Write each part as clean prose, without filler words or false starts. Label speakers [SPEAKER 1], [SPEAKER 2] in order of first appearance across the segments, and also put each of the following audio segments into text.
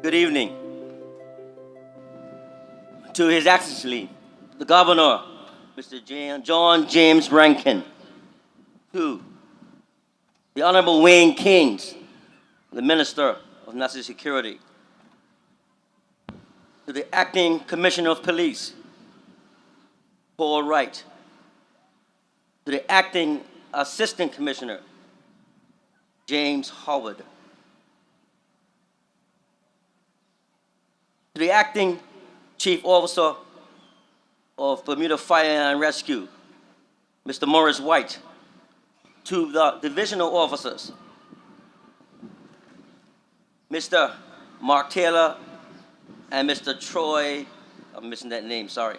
[SPEAKER 1] Good evening to His Excellency, the Governor, Mr. John James Rankin, to the Honorable Wayne Kings, the Minister of National Security, to the Acting Commissioner of Police, Paul Wright, to the Acting Assistant Commissioner, James Howard, to the Acting Chief Officer of Bermuda Fire and Rescue, Mr. Morris White, to the divisional officers, Mr. Mark Taylor and Mr. Troy, I'm missing that name, sorry.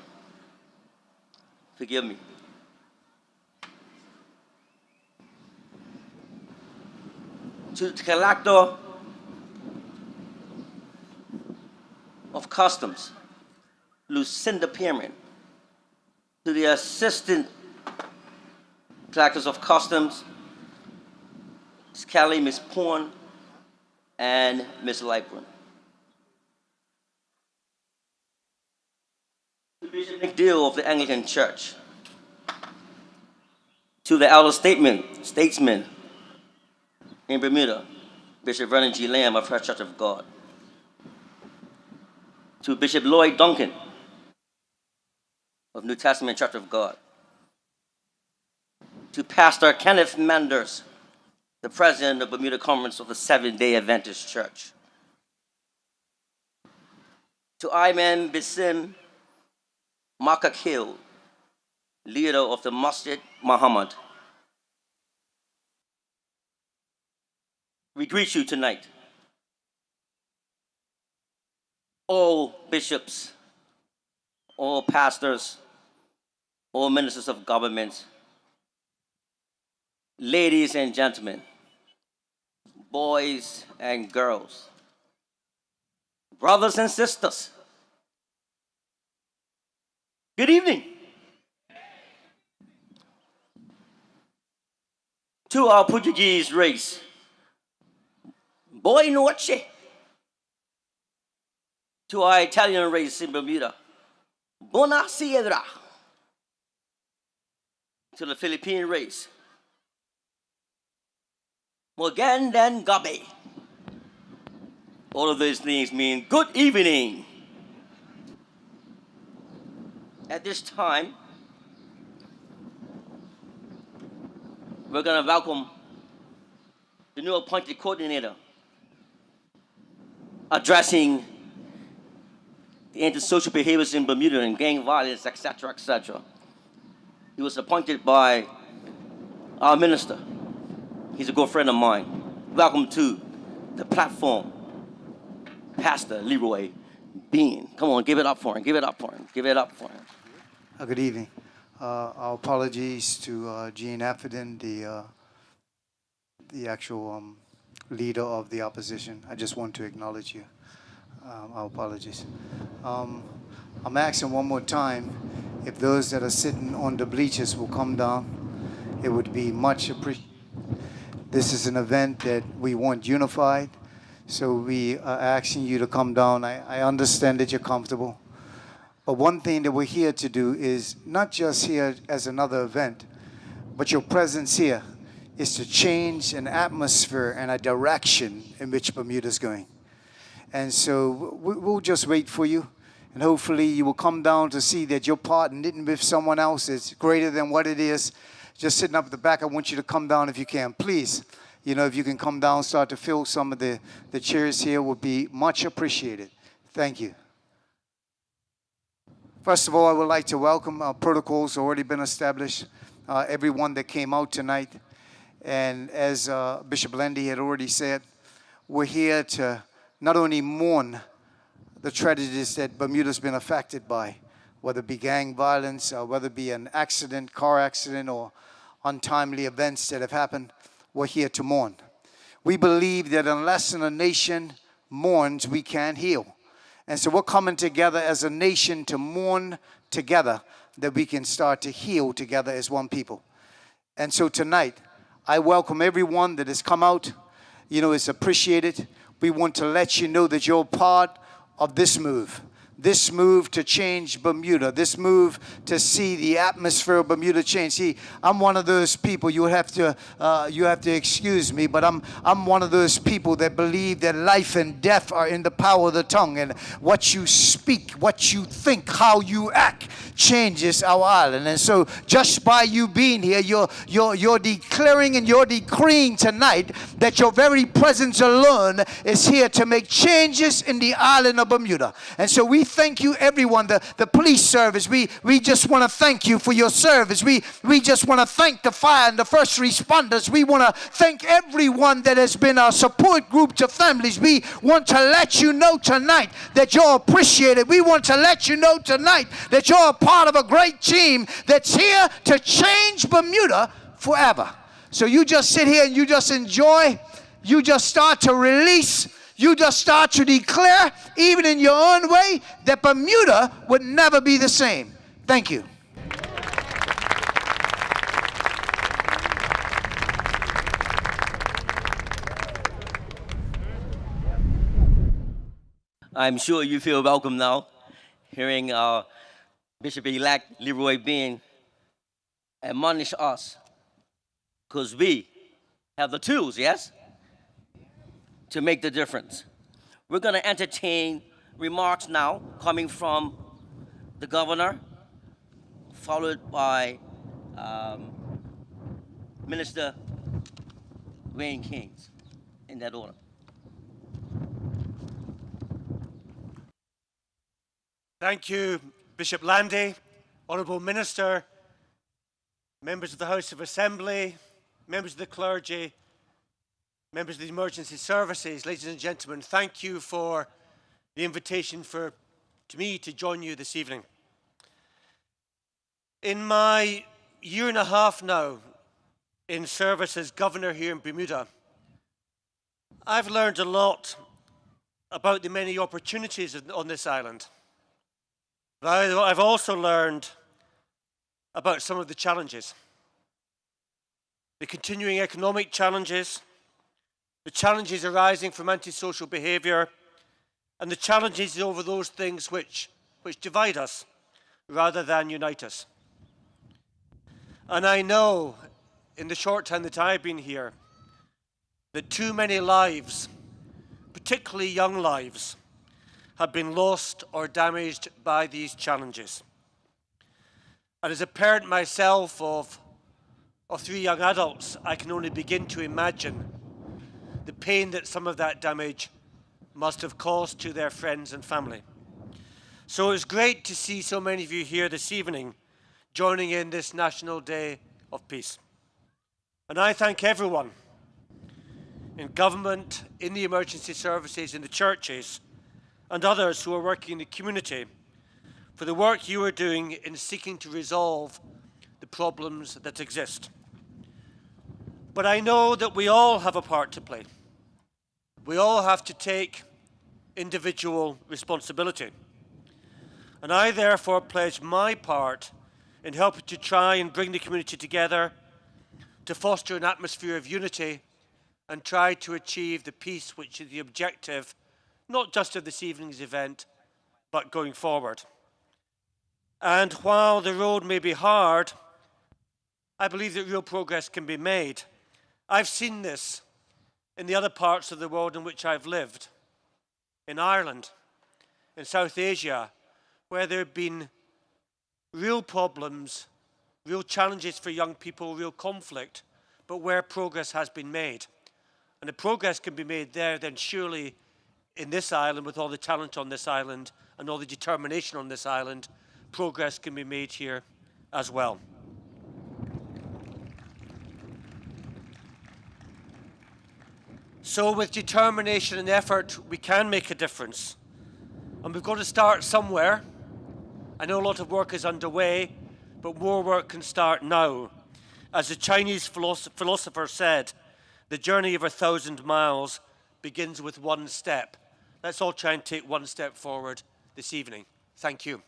[SPEAKER 1] Forgive me. To the Collector of Customs, Lucinda Pearman, to the Assistant Collectors of Customs, Ms. Kelly, Ms. Porn, and Ms. Lightburn. To Bishop McDill of the Anglican Church, to the elder statesmen in Bermuda, Bishop Vernon G. Lamb of First Church of God, to Bishop Lloyd Duncan of New Testament Church of God, to Pastor Kenneth Manders, the President of Bermuda Conference of the Seventh-day Adventist Church, to Iman Bisim Makakil, leader of the Masjid Muhammad. We greet you tonight, all bishops, all pastors, all ministers of government, ladies and gentlemen, boys and girls, brothers and sisters. Good evening. To our Portuguese race, boa noche. To our Italian race in Bermuda, buonasera. To the Philippine race, Morgan Gabi. All of those things mean good evening. At this time, we're going to welcome the new appointed coordinator addressing the antisocial behaviors in Bermuda and gang violence, etc., etc. He was appointed by our minister. He's a good friend of mine. Welcome to the platform, Pastor Leroy Bean. Come on, give it up for him, give it up for him, give it up for him.
[SPEAKER 2] Good evening. Our apologies to Gene Affiden, the actual leader of the opposition. I just want to acknowledge you. Our apologies. I'm asking one more time if those that are sitting on the bleachers will come down. It would be much appreciated. This is an event that we want unified, so we are asking you to come down. I understand that you're comfortable. But one thing that we're here to do is not just here as another event, but your presence here is to change an atmosphere and a direction in which Bermuda is going. And so we'll just wait for you, and hopefully you will come down to see that your part knitting with someone else is greater than what it is. Just sitting up at the back, I want you to come down if you can. Please, if you can come down, start to fill some of the chairs here would be much appreciated. Thank you. First of all, I would like to welcome our protocols already been established, everyone that came out tonight. And as Bishop Lendy had already said, we're here to not only mourn the tragedies that Bermuda's been affected by, whether it be gang violence, whether it be an accident, car accident, or untimely events that have happened, we're here to mourn. We believe that unless a nation mourns, we can't heal. And so we're coming together as a nation to mourn together, that we can start to heal together as one people. And so tonight, I welcome everyone that has come out. It's appreciated. we want to let you know that you're part of this move. This move to change Bermuda, this move to see the atmosphere of Bermuda change. See, I'm one of those people. You have to excuse me, but I'm one of those people that believe that life and death are in the power of the tongue, and what you speak, what you think, how you act changes our island. And so, just by you being here, you're declaring and you're decreeing tonight that your very presence alone is here to make changes in the island of Bermuda. And so we thank you, everyone, the police service. We just want to thank you for your service. We just want to thank the fire and the first responders. We want to thank everyone that has been our support group to families. We want to let you know tonight that you're appreciated. We want to let you know tonight that you're a part of a great team that's here to change Bermuda forever. So you just sit here and you just enjoy. You just start to release. You just start to declare, even in your own way, that Bermuda would never be the same. Thank you.
[SPEAKER 1] I'm sure you feel welcome now, hearing Bishop-elect Leroy Bean admonish us, because we have the tools, yes, to make the difference. We're going to entertain remarks now coming from the governor, followed by Minister Wayne Kings, in that order.
[SPEAKER 3] Thank you, Bishop Landy, Honourable Minister, members of the House of Assembly, members of the clergy, members of the emergency services, ladies and gentlemen. Thank you for the invitation to me to join you this evening. In my year and a half now in service as governor here in Bermuda, I've learned a lot about the many opportunities on this island. But I've also learned about some of the challenges. The continuing economic challenges, the challenges arising from antisocial behaviour, and the challenges over those things which divide us rather than unite us. And I know, in the short time that I've been here, that too many lives, particularly young lives, have been lost or damaged by these challenges. And as a parent myself of 3 young adults, I can only begin to imagine the pain that some of that damage must have caused to their friends and family. So it's great to see so many of you here this evening joining in this National Day of Peace. And I thank everyone in government, in the emergency services, in the churches, and others who are working in the community for the work you are doing in seeking to resolve the problems that exist. But I know that we all have a part to play. We all have to take individual responsibility. And I therefore pledge my part in helping to try and bring the community together, to foster an atmosphere of unity, and try to achieve the peace which is the objective, not just of this evening's event, but going forward. And while the road may be hard, I believe that real progress can be made. I've seen this in the other parts of the world in which I've lived, in Ireland, in South Asia, where there have been real problems, real challenges for young people, real conflict, but where progress has been made. And if progress can be made there, then surely in this island, with all the talent on this island and all the determination on this island, progress can be made here as well. So with determination and effort, we can make a difference. And we've got to start somewhere. I know a lot of work is underway, but more work can start now. As the Chinese philosopher said, the journey of 1,000 miles begins with one step. Let's all try and take one step forward this evening. Thank you.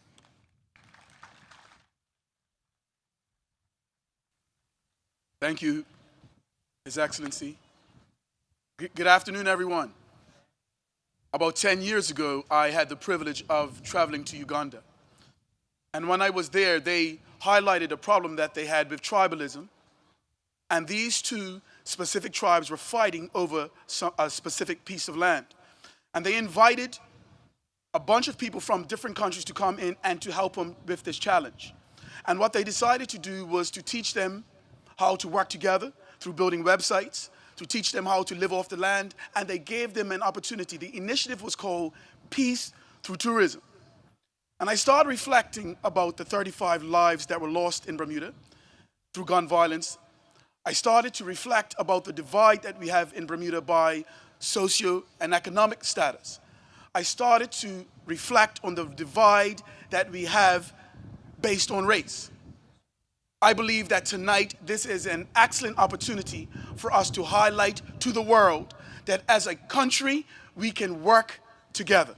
[SPEAKER 4] Thank you, His Excellency. Good afternoon, everyone. About 10 years ago, I had the privilege of traveling to Uganda. And when I was there, they highlighted a problem that they had with tribalism. And these two specific tribes were fighting over a specific piece of land. And they invited a bunch of people from different countries to come in and to help them with this challenge. And what they decided to do was to teach them how to work together through building websites, to teach them how to live off the land, and they gave them an opportunity. The initiative was called Peace Through Tourism. And I started reflecting about the 35 lives that were lost in Bermuda through gun violence. I started to reflect about the divide that we have in Bermuda by socio and economic status. I started to reflect on the divide that we have based on race. I believe that tonight this is an excellent opportunity for us to highlight to the world that as a country we can work together.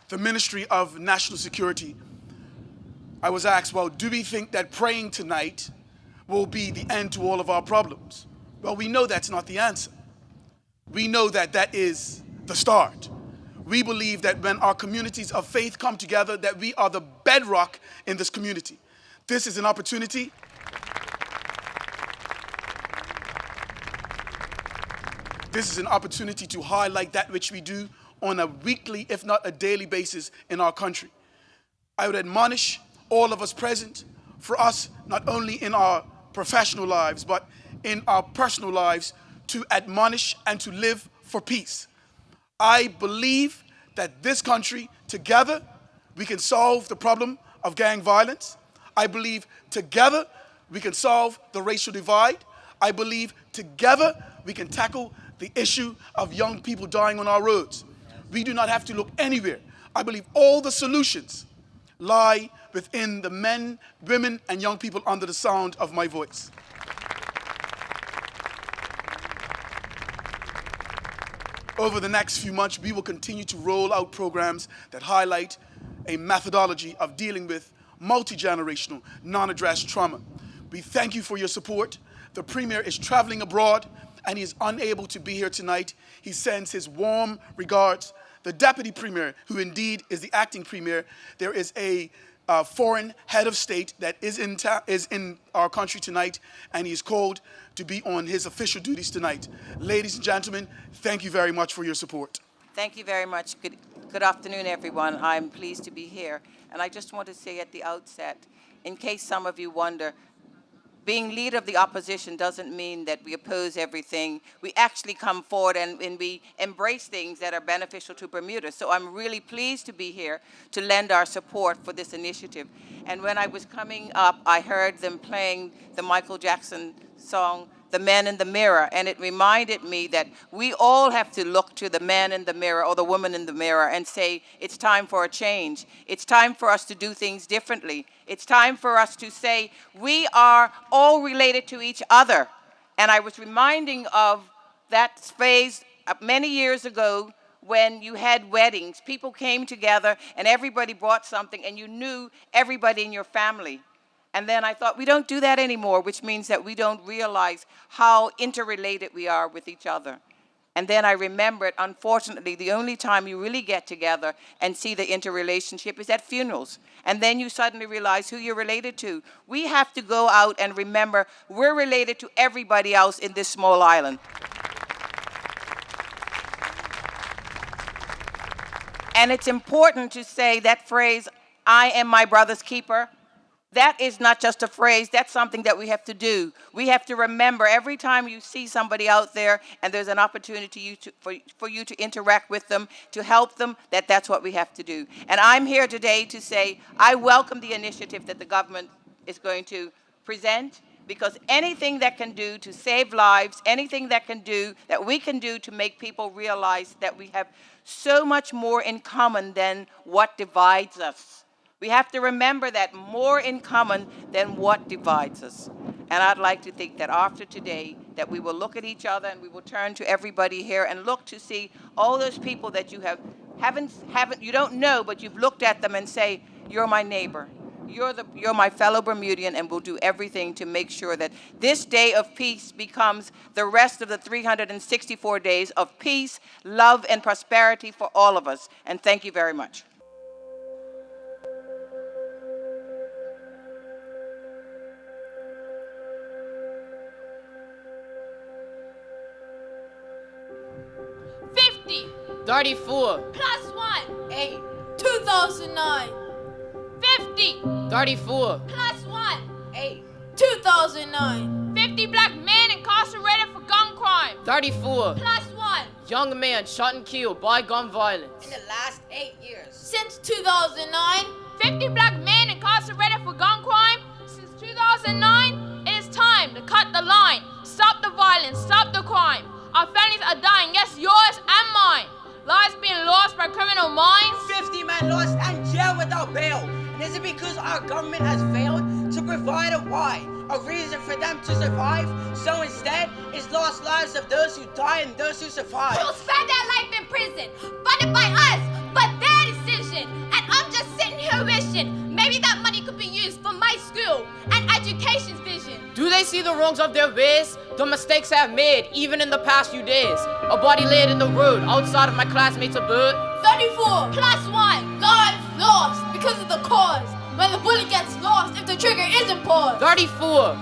[SPEAKER 4] The Ministry of National Security, I was asked, well, do we think that praying tonight will be the end to all of our problems? Well, we know that's not the answer. We know that that is the start. We believe that when our communities of faith come together, that we are the bedrock in this community. This is an opportunity. This is an opportunity to highlight that which we do on a weekly, if not a daily basis in our country. I would admonish all of us present, for us, not only in our professional lives, but in our personal lives, to admonish and to live for peace. I believe that this country, together, we can solve the problem of gang violence. I believe together we can solve the racial divide. I believe together we can tackle the issue of young people dying on our roads. We do not have to look anywhere. I believe all the solutions lie within the men, women, and young people under the sound of my voice. Over the next few months, we will continue to roll out programs that highlight a methodology of dealing with multi-generational, non-addressed trauma. We thank you for your support. The Premier is traveling abroad, and he is unable to be here tonight. He sends his warm regards. The Deputy Premier, who indeed is the acting Premier, there is a foreign head of state that is in our country tonight, and he is called to be on his official duties tonight. Ladies and gentlemen, thank you very much for your support.
[SPEAKER 5] Thank you very much. Good afternoon, everyone. I'm pleased to be here. And I just want to say at the outset, in case some of you wonder, being leader of the opposition doesn't mean that we oppose everything. We actually come forward and we embrace things that are beneficial to Bermuda. So I'm really pleased to be here to lend our support for this initiative. And when I was coming up, I heard them playing the Michael Jackson song, The Man in the Mirror, and it reminded me that we all have to look to the man in the mirror or the woman in the mirror and say, it's time for a change. It's time for us to do things differently. It's time for us to say, we are all related to each other. And I was reminding of that phrase many years ago when you had weddings. People came together and everybody brought something and you knew everybody in your family. And then I thought, we don't do that anymore, which means that we don't realize how interrelated we are with each other. And then I remembered, unfortunately, the only time you really get together and see the interrelationship is at funerals. And then you suddenly realize who you're related to. We have to go out and remember we're related to everybody else in this small island. And it's important to say that phrase, I am my brother's keeper. That is not just a phrase, that's something that we have to do. We have to remember every time you see somebody out there and there's an opportunity for you to interact with them, to help them, that's what we have to do. And I'm here today to say I welcome the initiative that the government is going to present, because anything that can do to save lives, anything that we can do to make people realize that we have so much more in common than what divides us. We have to remember that more in common than what divides us. And I'd like to think that after today, that we will look at each other and we will turn to everybody here and look to see all those people that you haven't you don't know, but you've looked at them and say, you're my neighbor. You're my fellow Bermudian, and we'll do everything to make sure that this day of peace becomes the rest of the 364 days of peace, love, and prosperity for all of us. And thank you very much.
[SPEAKER 6] $50.
[SPEAKER 7] 34,
[SPEAKER 6] Plus 1.
[SPEAKER 5] 8.
[SPEAKER 6] 2009. $50.
[SPEAKER 7] 34,
[SPEAKER 6] Plus 1.
[SPEAKER 5] 8.
[SPEAKER 6] 2009. 50 black men incarcerated for gun crime.
[SPEAKER 7] 34,
[SPEAKER 6] Plus 1.
[SPEAKER 7] young man shot and killed by gun violence.
[SPEAKER 5] In the last 8 years.
[SPEAKER 6] Since 2009. 50 black men incarcerated for gun crime. Since 2009. It is time to cut the line. Stop the violence. Stop the crime. Our families are dying. Yes, yours and mine. Lives being lost by criminal minds.
[SPEAKER 8] 50 men lost and jailed without bail. And is it because our government has failed to provide a why, a reason for them to survive? So instead, it's lost lives of those who die and those who survive.
[SPEAKER 6] Who spent their life in prison, funded by us, but their decision. And I'm just sitting here wishing maybe that money could be used for my school and education's vision.
[SPEAKER 7] Do they see the wrongs of their ways? The mistakes I have made, even in the past few days. A body laid in the road, outside of my classmates' abode.
[SPEAKER 6] 34 plus 1. Lives lost because of the cause. When the bullet gets lost if the trigger isn't paused.
[SPEAKER 7] 34,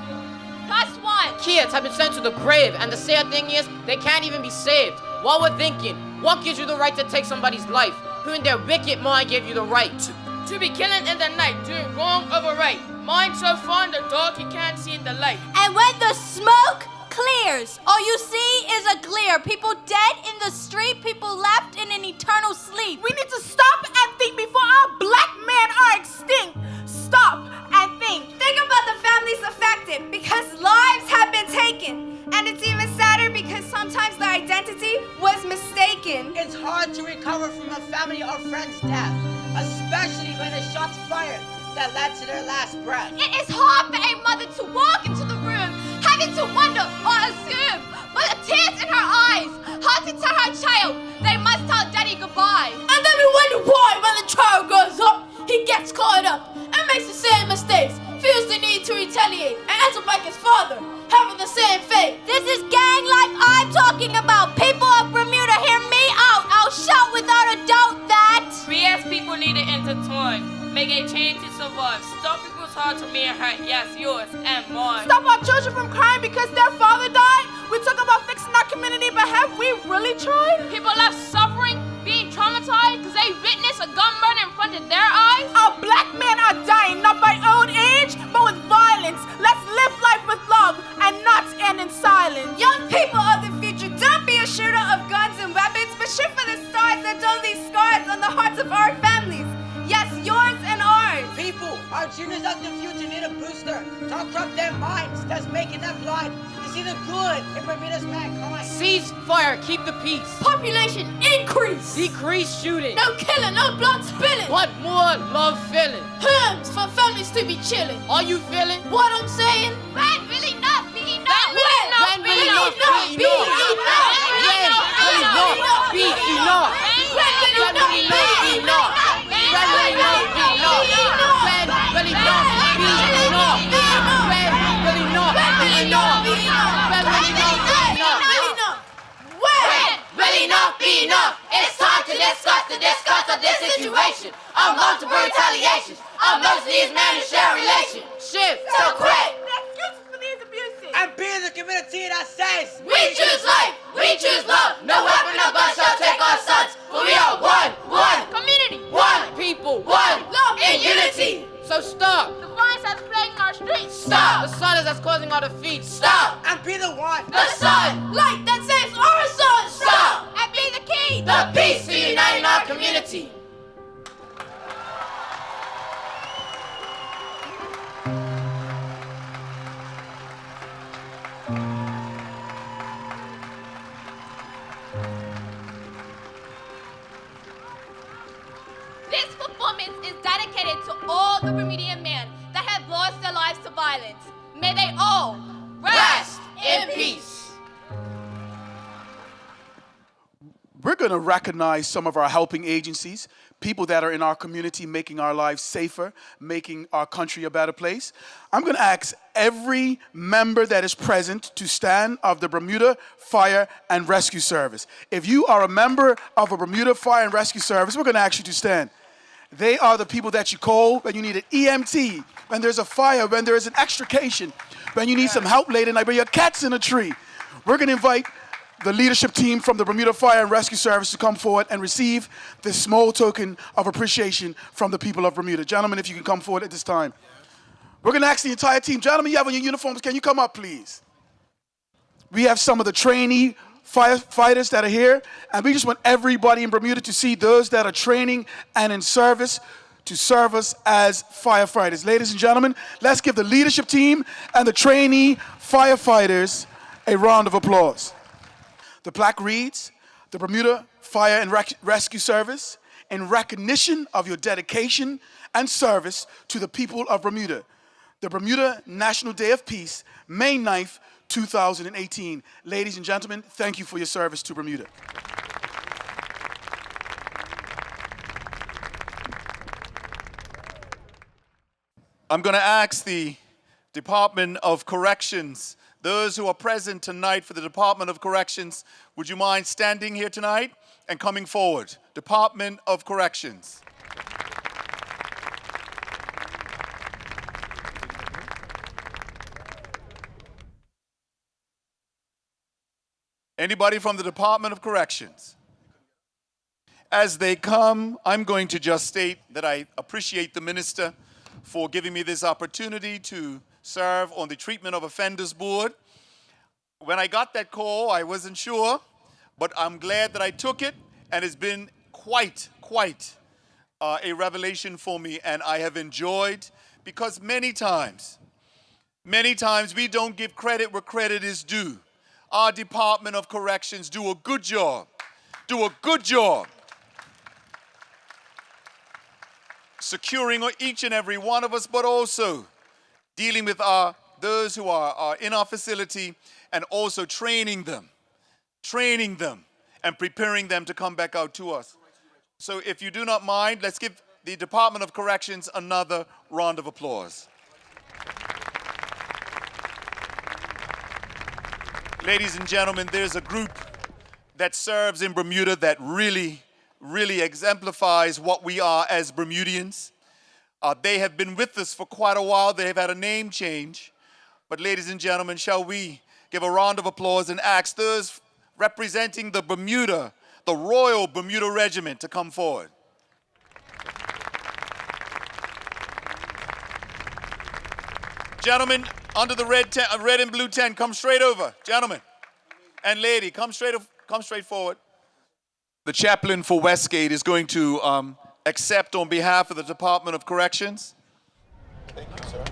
[SPEAKER 6] Plus 1.
[SPEAKER 7] kids have been sent to the grave, and the sad thing is, they can't even be saved. While we're thinking, what gives you the right to take somebody's life? Who in their wicked mind gave you the right?
[SPEAKER 6] To be killing in the night, doing wrong over right. Mind so far in the dark you can't see in the light.
[SPEAKER 9] And when the smoke clears, all you see is a glare. People dead in the street, people left in an eternal sleep.
[SPEAKER 10] We need to stop and think before our black men are extinct. Stop and think.
[SPEAKER 11] Think about the families affected because lives have been taken. And it's even sadder because sometimes the identity was mistaken.
[SPEAKER 8] It's hard to recover from a family or friend's death, especially when a shot's fired that led to their last breath.
[SPEAKER 6] It is hard for a mother to walk into the room, having to wonder or assume, with the tears in her eyes, how to tell her child they must tell daddy goodbye.
[SPEAKER 10] And then we wonder why when the child grows up, he gets caught up and makes the same mistakes, feels the need to retaliate, and ends up like his father, having the same fate.
[SPEAKER 9] This is gang life I'm talking about. People of Bermuda, hear me out. I'll shout without a doubt that
[SPEAKER 6] We as people need to intertwine, make a change to survive. Stop people's heart to me and hurt, yes, yours and mine.
[SPEAKER 10] Stop our children from crying because their father died. We talk about fixing our community, but have we really tried?
[SPEAKER 6] People left suffering, being traumatized because they witnessed a gun murder in front of their eyes.
[SPEAKER 10] Our black men are dying, not by old age, but with violence. Let's live life with love and not end in silence.
[SPEAKER 11] Young people of the future, don't be a shooter of guns and weapons, but shoot for the stars that don't leave scars on the hearts of our families. Yes, yours and ours.
[SPEAKER 8] People, our juniors of the future need a booster to corrupt their minds that's making them blind to see the good in Bermuda's mankind.
[SPEAKER 7] Cease fire, keep the peace.
[SPEAKER 10] Population increase.
[SPEAKER 7] Decrease shooting.
[SPEAKER 10] No killing, no blood spilling.
[SPEAKER 7] Want more love feeling.
[SPEAKER 10] Homes for families to be chilling.
[SPEAKER 7] Are you feeling?
[SPEAKER 10] What I'm saying?
[SPEAKER 6] When will enough be enough?
[SPEAKER 7] When will enough be enough? When will enough be enough? When will enough be enough? When will enough be enough? When will enough be enough? When will enough be enough? When will enough be enough?
[SPEAKER 10] When?
[SPEAKER 7] Will enough be enough? It's time to discuss of this situation. Of multiple retaliations. Of most of these men who share relationships. So quick!
[SPEAKER 10] Excuses for these abuses.
[SPEAKER 8] And be the community that says,
[SPEAKER 7] We choose life, we choose love. No weapon, no gun shall take our sons. For we are one
[SPEAKER 6] Community,
[SPEAKER 7] one people, one
[SPEAKER 10] Love
[SPEAKER 7] in unity. So stop,
[SPEAKER 6] the violence that's plaguing our streets.
[SPEAKER 7] stop. The sun is that's causing our defeat. Stop,
[SPEAKER 8] and be the one.
[SPEAKER 7] the sun.
[SPEAKER 10] Light that saves our sons.
[SPEAKER 7] Stop,
[SPEAKER 6] And be the key.
[SPEAKER 7] the peace to uniting our community.
[SPEAKER 6] This performance is dedicated to all the Bermudian men that have lost their lives to violence. May they all
[SPEAKER 7] Rest in peace.
[SPEAKER 4] We're going to recognize some of our helping agencies, people that are in our community making our lives safer, making our country a better place. I'm going to ask every member that is present to stand of the Bermuda Fire and Rescue Service. If you are a member of a Bermuda Fire and Rescue Service, we're going to ask you to stand. They are the people that you call when you need an EMT, when there's a fire, when there is an extrication, when you need some help late at night, when your cat's in a tree. We're going to invite the leadership team from the Bermuda Fire and Rescue Service to come forward and receive this small token of appreciation from the people of Bermuda. Gentlemen, if you can come forward at this time. We're going to ask the entire team, gentlemen, you have on your uniforms, can you come up, please? We have some of the trainee firefighters that are here, and we just want everybody in Bermuda to see those that are training and in service to serve us as firefighters. Ladies and gentlemen, let's give the leadership team and the trainee firefighters a round of applause. The plaque reads, the Bermuda Fire and Rescue Service, in recognition of your dedication and service to the people of Bermuda. The Bermuda National Day of Peace, May 9th, 2018. Ladies and gentlemen, thank you for your service to Bermuda.
[SPEAKER 12] I'm going to ask the Department of Corrections, those who are present tonight for the Department of Corrections, would you mind standing here tonight and coming forward? Department of Corrections. Anybody from the Department of Corrections? As they come, I'm going to just state that I appreciate the minister for giving me this opportunity to serve on the Treatment of Offenders Board. When I got that call, I wasn't sure, but I'm glad that I took it, and it's been quite a revelation for me, and I have enjoyed, because many times we don't give credit where credit is due. Our Department of Corrections do a good job securing each and every one of us, but also dealing with those who are in our facility, and also training them and preparing them to come back out to us. So if you do not mind, let's give the Department of Corrections another round of applause. Ladies and gentlemen, there's a group that serves in Bermuda that really exemplifies what we are as Bermudians. They have been with us for quite a while. They have had a name change. But ladies and gentlemen, shall we give a round of applause and ask those representing the Royal Bermuda Regiment to come forward. Gentlemen, under the red and blue tent, come straight over. Gentlemen and lady, come straight forward. The chaplain for Westgate is going to accept on behalf of the Department of Corrections. Thank you, sir.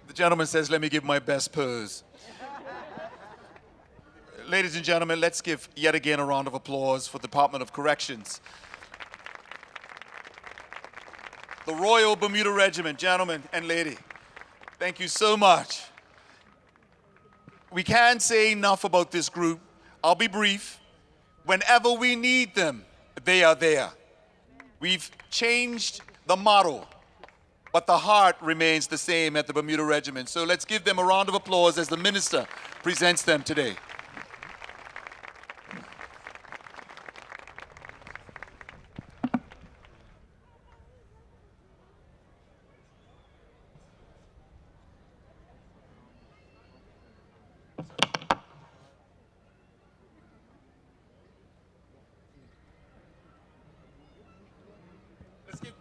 [SPEAKER 12] The gentleman says, let me give my best pose. Ladies and gentlemen, let's give yet again a round of applause for the Department of Corrections. The Royal Bermuda Regiment, gentlemen and lady, thank you so much. We can't say enough about this group. I'll be brief. Whenever we need them, they are there. We've changed the model, but the heart remains the same at the Bermuda Regiment. So let's give them a round of applause as the minister presents them today.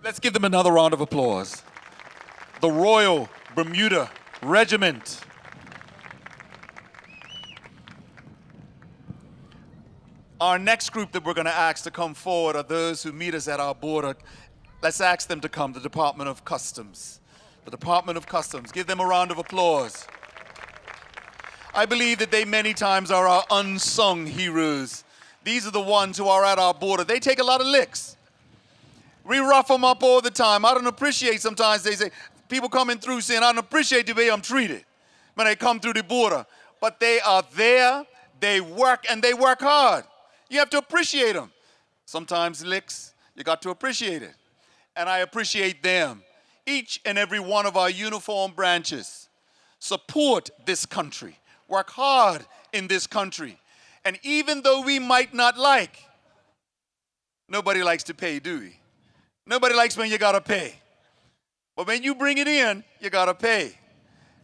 [SPEAKER 12] Let's give them another round of applause. The Royal Bermuda Regiment. Our next group that we're going to ask to come forward are those who meet us at our border. Let's ask them to come, the Department of Customs. The Department of Customs. Give them a round of applause. I believe that they many times are our unsung heroes. These are the ones who are at our border. They take a lot of licks. We rough them up all the time. I don't appreciate sometimes they say, people coming through saying, I don't appreciate the way I'm treated when they come through the border. But they are there, they work, and they work hard. You have to appreciate them. Sometimes licks, you got to appreciate it. And I appreciate them. Each and every one of our uniform branches support this country, work hard in this country. And even though we might not like, nobody likes to pay, do we? Nobody likes when you gotta pay. But when you bring it in, you gotta pay.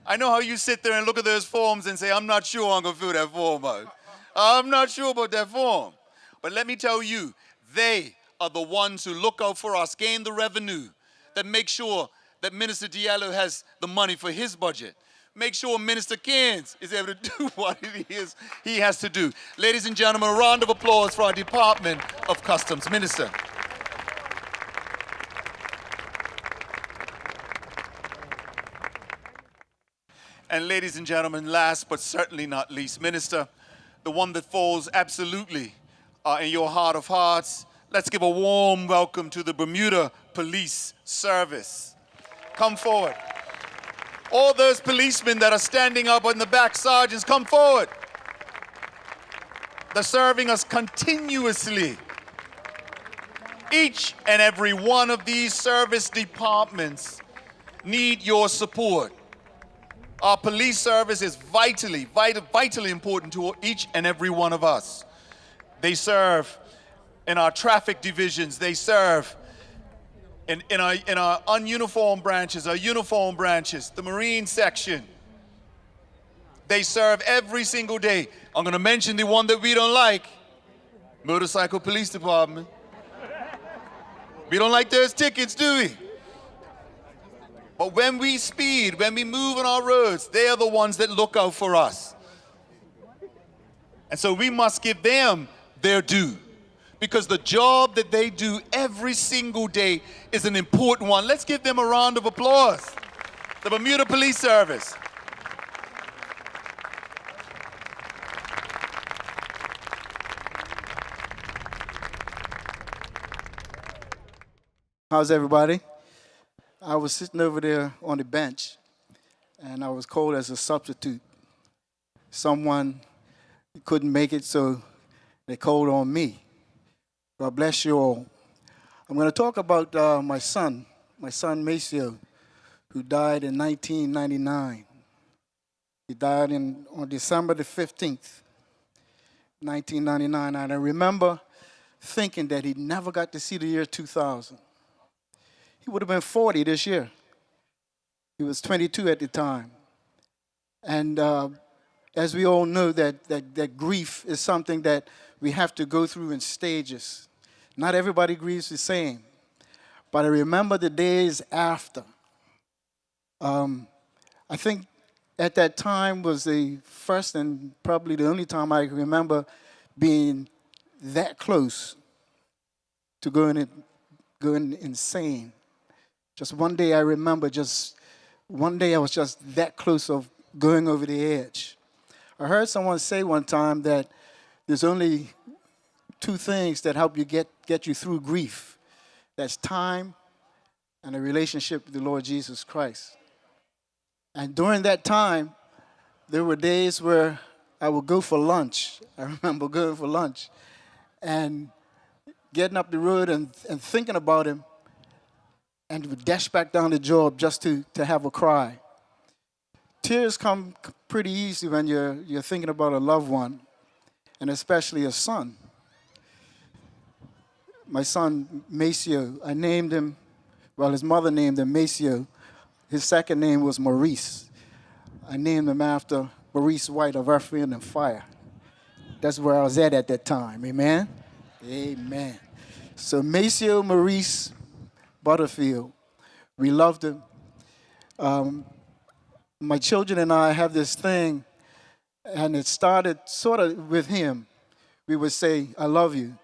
[SPEAKER 12] I know how you sit there and look at those forms and say, I'm not sure I'm gonna fill that form out. I'm not sure about that form. But let me tell you, they are the ones who look out for us, gain the revenue, that make sure that Minister Diallo has the money for his budget. Make sure Minister Keynes is able to do what it is he has to do. Ladies and gentlemen, a round of applause for our Department of Customs. Minister. And ladies and gentlemen, last but certainly not least, Minister, the one that falls absolutely in your heart of hearts, let's give a warm welcome to the Bermuda Police Service. Come forward. All those policemen that are standing up in the back, sergeants, come forward. They're serving us continuously. Each and every one of these service departments need your support. Our police service is vitally important to each and every one of us. They serve in our traffic divisions. They serve in our ununiformed branches, our uniform branches, the Marine section. They serve every single day. I'm going to mention the one that we don't like, Motorcycle Police Department. We don't like those tickets, do we? But when we speed, when we move on our roads, they are the ones that look out for us. And so we must give them their due, because the job that they do every single day is an important one. Let's give them a round of applause. The Bermuda Police Service.
[SPEAKER 2] How's everybody? I was sitting over there on the bench, and I was called as a substitute. Someone couldn't make it, so they called on me. God bless you all. I'm going to talk about my son Maceo, who died in 1999. He died on December the 15th, 1999. And I remember thinking that he never got to see the year 2000. He would have been 40 this year. He was 22 at the time. And as we all know, that grief is something that we have to go through in stages. Not everybody grieves the same. But I remember the days after. I think at that time was the first and probably the only time I can remember being that close to going insane. Just one day I remember, one day I was just that close of going over the edge. I heard someone say one time that there's only two things that help you get you through grief. That's time and a relationship with the Lord Jesus Christ. And during that time, there were days where I would go for lunch. I remember going for lunch and getting up the road and thinking about him, and would dash back down the job just to have a cry. Tears come pretty easy when you're thinking about a loved one, and especially a son. My son, Maceo, I named him, well, his mother named him Maceo. His second name was Maurice. I named him after Maurice White of Earth, Wind, and Fire. That's where I was at that time, amen? Amen. So Maceo Maurice Butterfield, we loved him. My children and I have this thing, and it started sort of with him. We would say, I love you.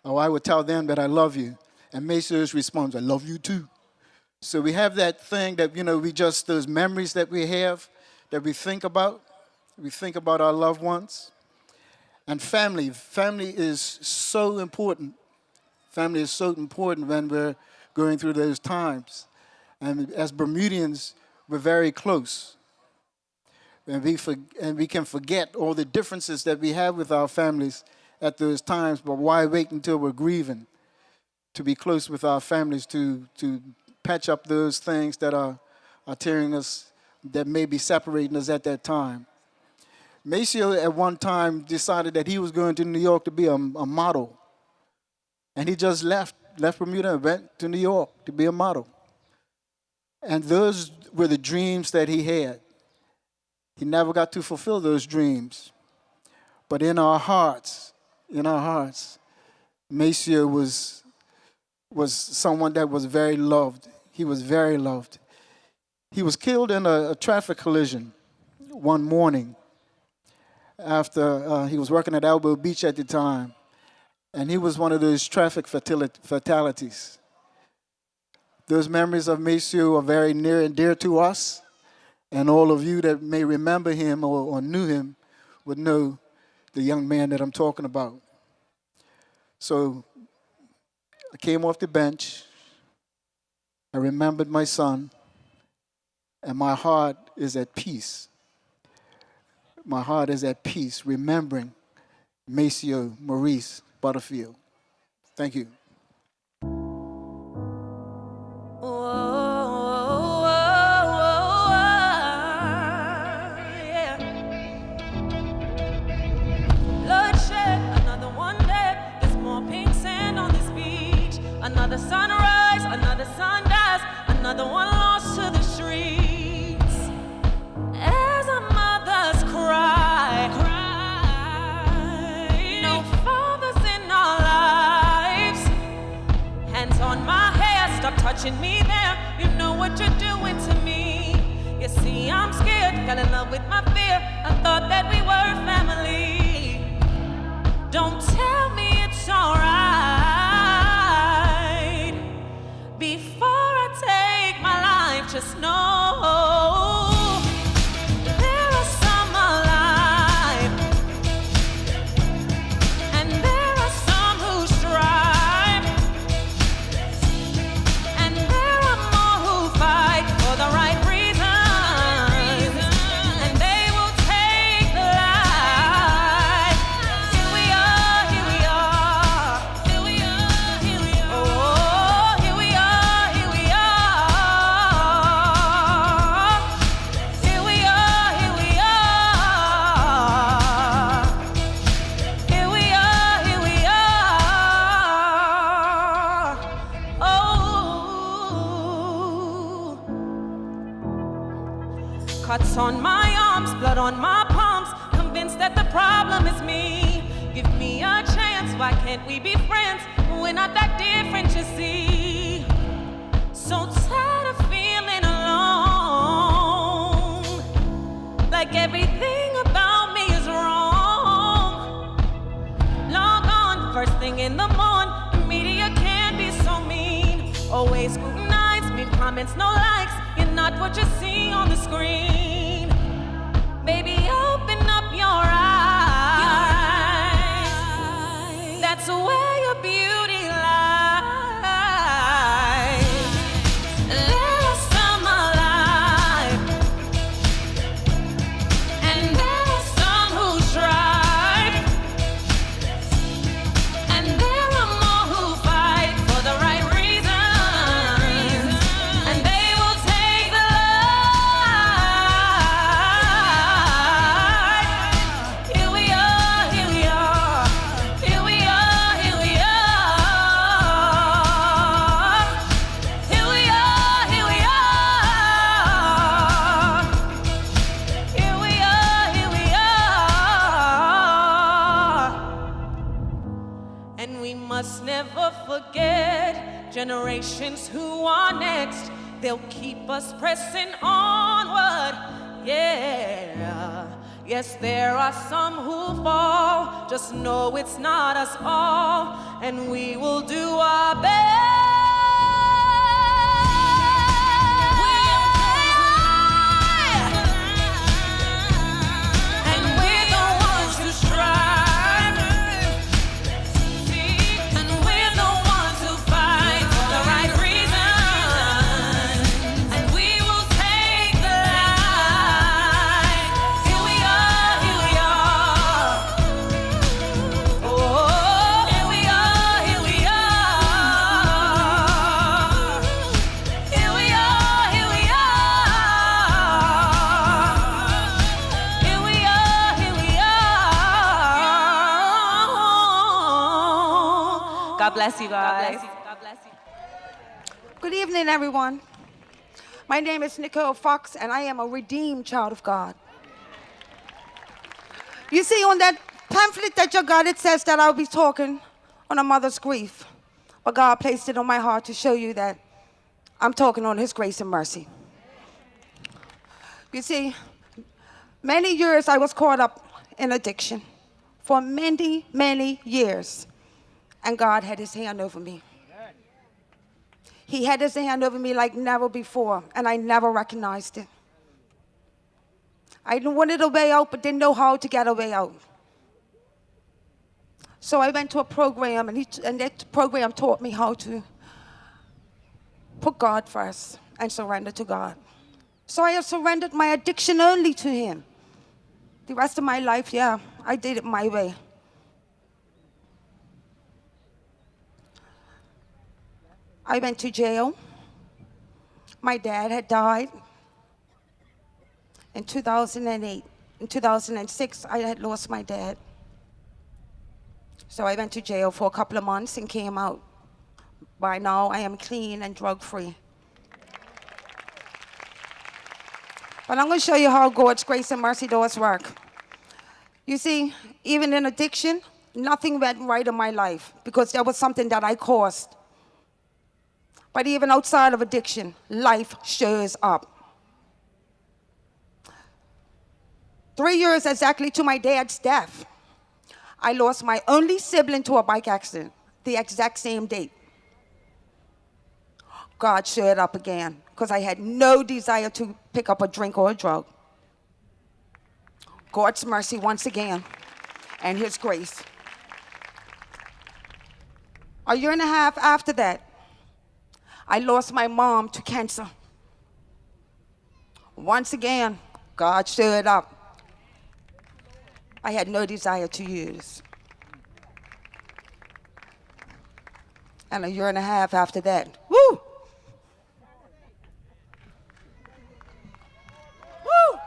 [SPEAKER 2] Or I would tell them that I love you. And Maceo's response, I love you too. So we have that thing that, those memories that we have, that we think about.
[SPEAKER 13] We think about our loved ones. And family. Family is so important. Family is so important when we're going through those times. And as Bermudians, we're very close. And we can forget all the differences that we have with our families at those times, but why wait until we're grieving to be close with our families, to patch up those things that are tearing us, that may be separating us at that time. Maceo at one time decided that he was going to New York to be a model. And he just left Bermuda and went to New York to be a model. And those were the dreams that he had. He never got to fulfill those dreams. But in our hearts, Maceo was someone that was very loved. He was very loved. He was killed in a traffic collision one morning after he was working at Elbow Beach at the time. And he was one of those traffic fatalities. Those memories of Maceo are very near and dear to us. And all of you that may remember him or knew him would know the young man that I'm talking about. So I came off the bench. I remembered my son. And my heart is at peace. My heart is at peace remembering Maceo Maurice Butterfield. Thank you.
[SPEAKER 14] Another sunrise, another sunrise, another one lost to the streets. As our mothers cry, no fathers in our lives. Hands on my hair, stop touching me there. You know what you're doing to me. You see, I'm scared, fell in love with my fear. I thought that we were family. Don't tell me it's alright. Before I take my life, just know there are some alive, and there are some who strive, and there are more who fight for the right reasons, and they will take the life. Here we are, here we are, here we are, here we are. Oh, here we are. Cuts on my arms, blood on my palms, convinced that the problem is me. Give me a chance, why can't we be friends? We're not that different, you see. So tired of feeling alone, like everything about me is wrong. Log on, first thing in the morning, the media can be so mean. Always scrutinize, mean comments, no likes. You're not what you see on the screen. Baby, open up your eyes. That's where your beauty lies. There are some alive, and there are some who strive, and there are more who fight for the right reasons, and they will take the light. Here we are, here we are, here we are, here we are. Here we are, here we are. Here we are, here we are. And we must never forget generations who are next. They'll keep us pressing onward. Yeah. Yes, there are some who fall. Just know it's not us all. And we will do our best. God bless you guys.
[SPEAKER 15] Good evening, everyone. My name is Nicole Fox, and I am a redeemed child of God. You see, on that pamphlet that you got, it says that I'll be talking on a mother's grief. But God placed it on my heart to show you that I'm talking on His grace and mercy. You see, many years I was caught up in addiction. For many, many years. And God had His hand over me. He had His hand over me like never before, and I never recognized it. I wanted a way out, but didn't know how to get a way out. So I went to a program, and that program taught me how to put God first and surrender to God. So I have surrendered my addiction only to Him. The rest of my life, yeah, I did it my way. I went to jail. My dad had died in 2008. In 2006, I had lost my dad. So I went to jail for a couple of months and came out. By now, I am clean and drug-free. But I'm going to show you how God's grace and mercy does work. You see, even in addiction, nothing went right in my life because there was something that I caused. But even outside of addiction, life shows up. 3 years exactly to my dad's death, I lost my only sibling to a bike accident, the exact same date. God showed up again because I had no desire to pick up a drink or a drug. God's mercy once again and His grace. A year and a half after that, I lost my mom to cancer. Once again, God showed up. I had no desire to use. And a year and a half after that, woo! Woo!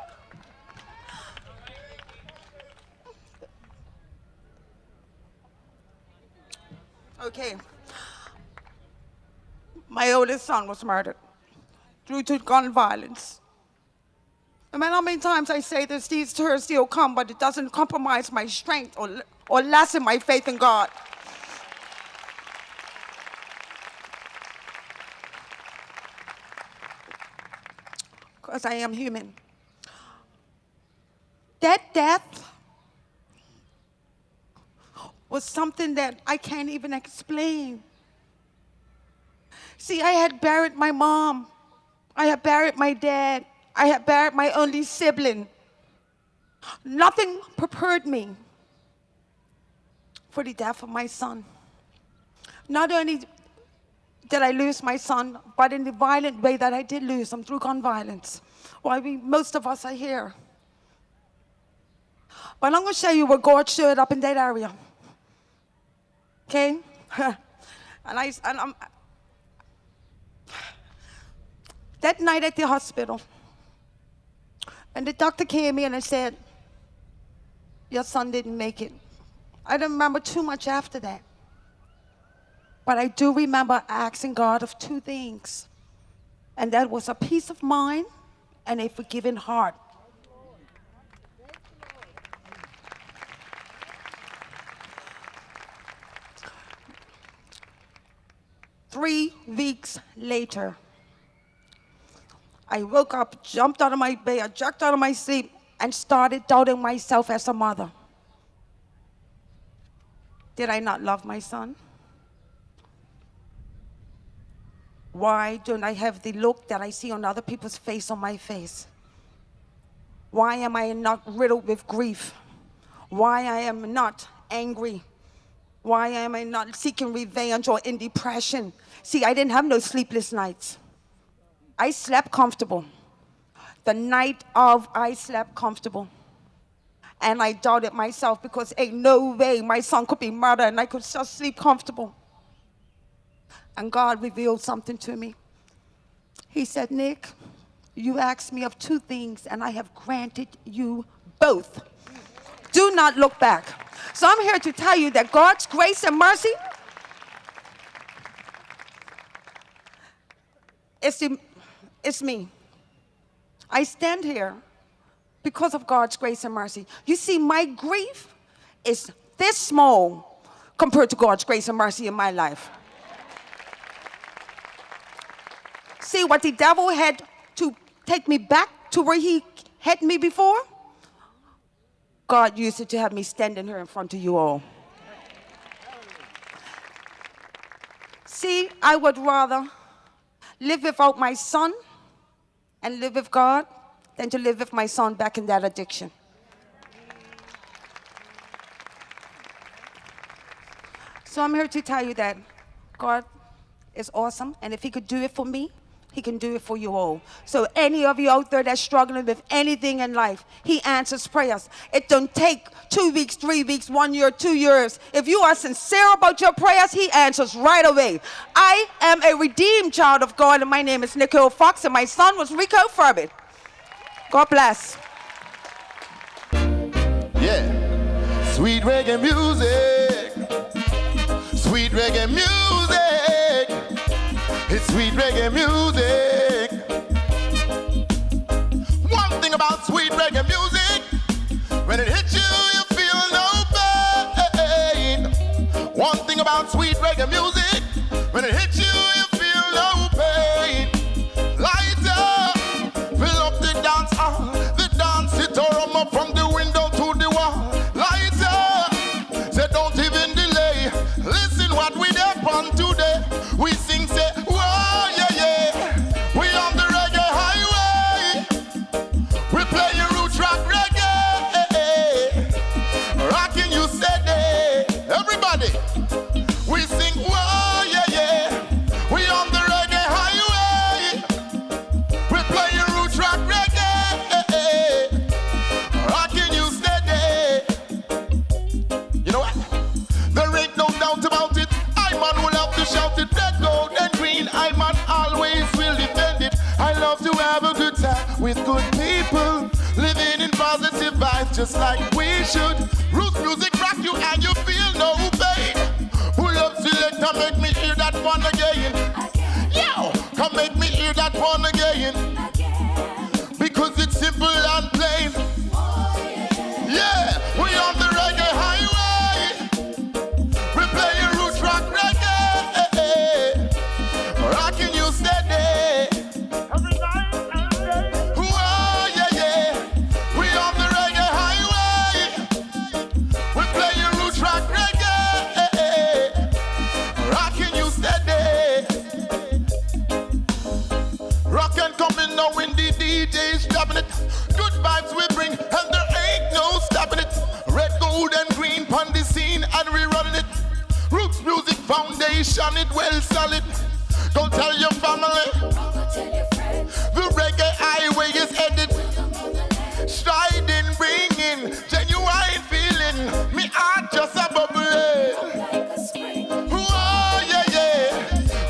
[SPEAKER 15] Okay. My oldest son was murdered due to gun violence. No matter how many times I say this, these tears still come, but it doesn't compromise my strength or lessen my faith in God. Because I am human. That death was something that I can't even explain. See, I had buried my mom. I had buried my dad. I had buried my only sibling. Nothing prepared me for the death of my son. Not only did I lose my son, but in the violent way that I did lose him through gun violence. Why most of us are here. But I'm going to show you where God showed up in that area. Okay? That night at the hospital, and the doctor came in and said, your son didn't make it. I don't remember too much after that. But I do remember asking God of two things. And that was a peace of mind and a forgiving heart. Three weeks later, I woke up, jumped out of my bed, jerked out of my sleep, and started doubting myself as a mother. Did I not love my son? Why don't I have the look that I see on other people's face on my face? Why am I not riddled with grief? Why I am not angry? Why am I not seeking revenge or in depression? See, I didn't have no sleepless nights. I slept comfortable. The night of, I slept comfortable. And I doubted myself because ain't no way my son could be murdered and I could just sleep comfortable. And God revealed something to me. He said, Nick, you asked me of two things and I have granted you both. Do not look back. So I'm here to tell you that God's grace and mercy It's me. I stand here because of God's grace and mercy. You see, my grief is this small compared to God's grace and mercy in my life. See, what the devil had to take me back to where he had me before, God used it to have me standing here in front of you all. See, I would rather live without my son and live with God than to live with my son back in that addiction. So I'm here to tell you that God is awesome, and if he could do it for me, he can do it for you all. So any of you out there that's struggling with anything in life, he answers prayers. It don't take 2 weeks, 3 weeks, 1 year, 2 years. If you are sincere about your prayers, he answers right away. I am a redeemed child of God, and my name is Nicole Fox, and my son was Rico Furbit. God bless.
[SPEAKER 16] Yeah. Sweet reggae music. Sweet reggae music. It's sweet reggae music. One thing about sweet reggae music, when it hits you, you feel no pain. One thing about sweet reggae music, when it hits you, you feel no pain. Light up, fill up the dance hall, the dance it tore up from the window to the wall. Light up, say don't even delay. Listen what we done on today. We sing say, whoa, yeah, yeah. We on the reggae highway. We play your roots rock reggae. Rocking you steady. Everybody. We sing, whoa, yeah, yeah. We on the reggae highway. We play your roots rock reggae. Rocking you steady. You know what? There ain't no doubt about it. I man will have to shout it. Red, gold, and green. I man always will defend it. I love to have a good time with good people, living in positive vibes just like we should. Roots music rock you and you feel no pain. Pull up selector, make me hear that one again. Yo, come make me hear that one again. Because it's simple and plain. Yeah, we on the reggae highway. We play your roots rock reggae. Rocking you steady. Whoa, yeah, yeah. We on the reggae highway. We play your roots rock reggae. Rocking you steady. Rock and coming now when the DJ's dropping it. Good vibes we bring and there ain't no stopping it. Red, gold and green pon the scene and we running it. Roots music foundation it well solid. Go tell your family. The reggae highway is headed. Striding, bringing genuine feeling. Me heart just a bubbling. Whoa, yeah, yeah.